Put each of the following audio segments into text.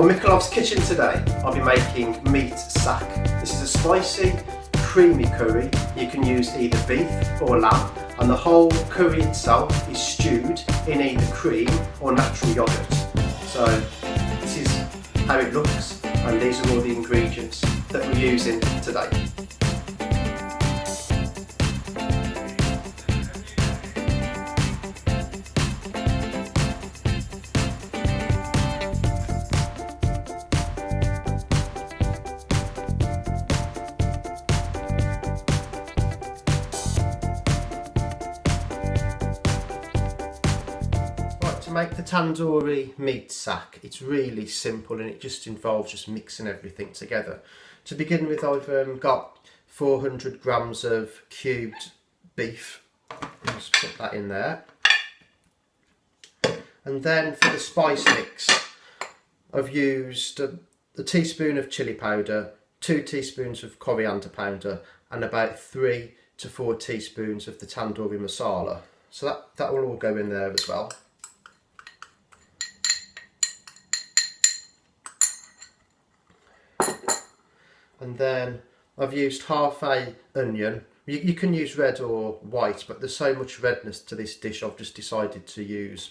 For my cloves kitchen today, I'll be making meat sak. This is a spicy, creamy curry. You can use either beef or lamb, and the whole curry itself is stewed in either cream or natural yoghurt. So this is how it looks, and these are all the ingredients that we're using today. To make the Tandoori Meat Sak, it's really simple and it just involves just mixing everything together. To begin with, I've got 400 grams of cubed beef. Just put that in there. And then for the spice mix, I've used a teaspoon of chilli powder, 2 teaspoons of coriander powder, and about 3 to 4 teaspoons of the tandoori masala. So that will all go in there as well. And then I've used half a onion. You can use red or white, but there's so much redness to this dish, I've just decided to use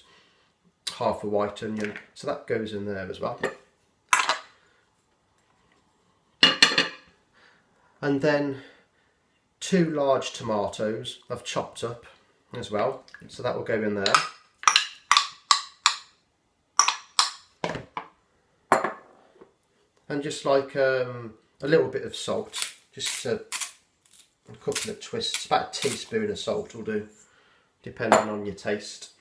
half a white onion. So that goes in there as well. And then 2 large tomatoes I've chopped up as well. So that will go in there. And just like a little bit of salt, just a couple of twists, about a teaspoon of salt will do, depending on your taste.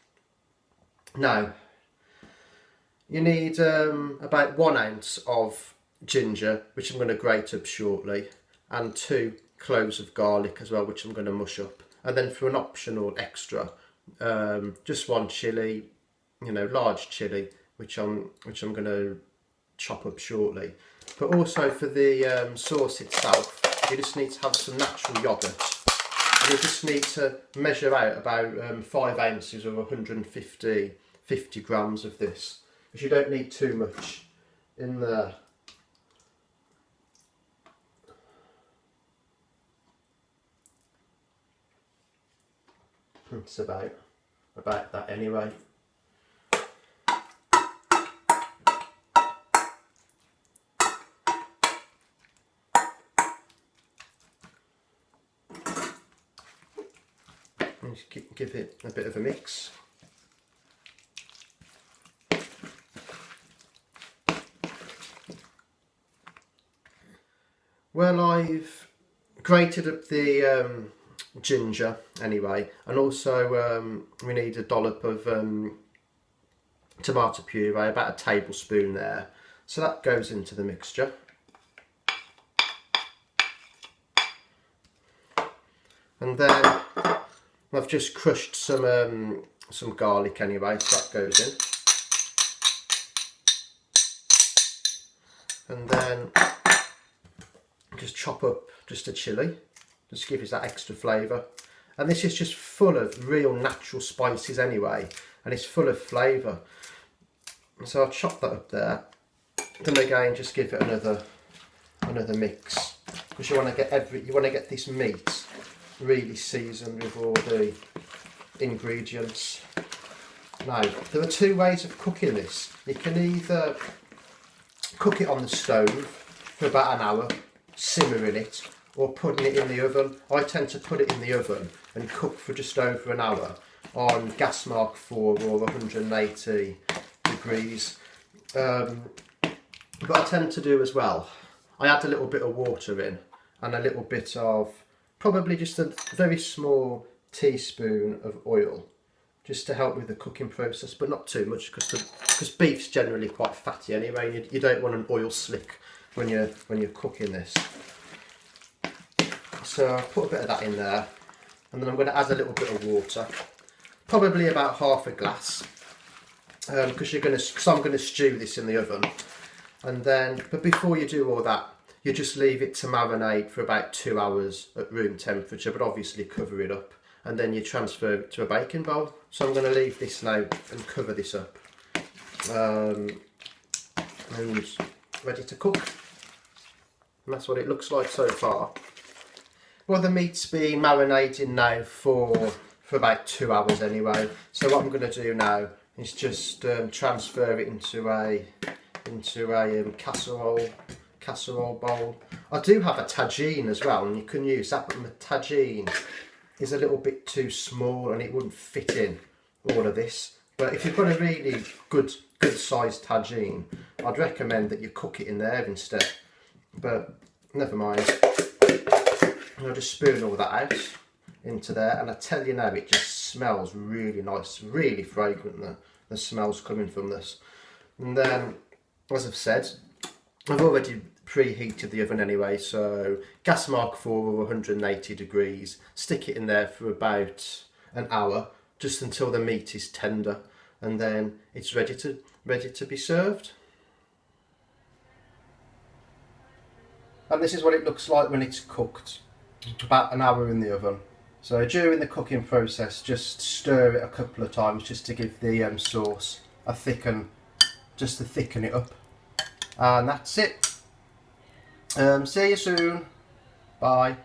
Now, you need about 1 ounce of ginger, which I'm going to grate up shortly, and 2 cloves of garlic as well, which I'm going to mush up. And then for an optional extra, just 1 chilli, large chilli, which I'm going to chop up shortly. But also for the sauce itself, you just need to have some natural yoghurt. And you just need to measure out about 5 ounces or 150 grams of this, because you don't need too much in there. It's about that anyway. Just give it a bit of a mix. Well, I've grated up the ginger anyway, and also we need a dollop of tomato puree, about a tablespoon there. So that goes into the mixture. And then I've just crushed some garlic anyway, so that goes in. And then just chop up just a chilli, just give us that extra flavour. And this is just full of real natural spices anyway, and it's full of flavour. So I'll chop that up there. Then again, just give it another mix, because you want to get this meat really seasoned with all the ingredients. Now, there are 2 ways of cooking this. You can either cook it on the stove for about an hour, simmering it, or putting it in the oven. I tend to put it in the oven and cook for just over an hour on gas mark 4 or 180 degrees. But I tend to do as well, I add a little bit of water in and a little bit of, probably just a very small teaspoon of oil, just to help with the cooking process, but not too much, because beef's generally quite fatty anyway, and you don't want an oil slick when you're cooking this. So I'll put a bit of that in there, and then I'm going to add a little bit of water, probably about half a glass, because I'm going to stew this in the oven. And then, but before you do all that, you just leave it to marinate for about 2 hours at room temperature, but obviously cover it up, and then you transfer it to a baking bowl. So I'm going to leave this now and cover this up. and ready to cook. And that's what it looks like so far. Well, the meat's been marinating now for about 2 hours anyway. So what I'm going to do now is just transfer it into a casserole bowl. I do have a tagine as well, and you can use that, but the tagine is a little bit too small and it wouldn't fit in all of this. But if you've got a really good sized tagine, I'd recommend that you cook it in there instead. But never mind. I'll just spoon all that out into there, and I tell you now, it just smells really nice, really fragrant. The smell's coming from this. And then, as I've said, I've already preheated the oven anyway, so gas mark 4 or 180 degrees. Stick it in there for about an hour, just until the meat is tender, and then it's ready to be served. And this is what it looks like when it's cooked. About an hour in the oven. So during the cooking process, just stir it a couple of times just to give the sauce a just to thicken it up. And that's it. See you soon. Bye.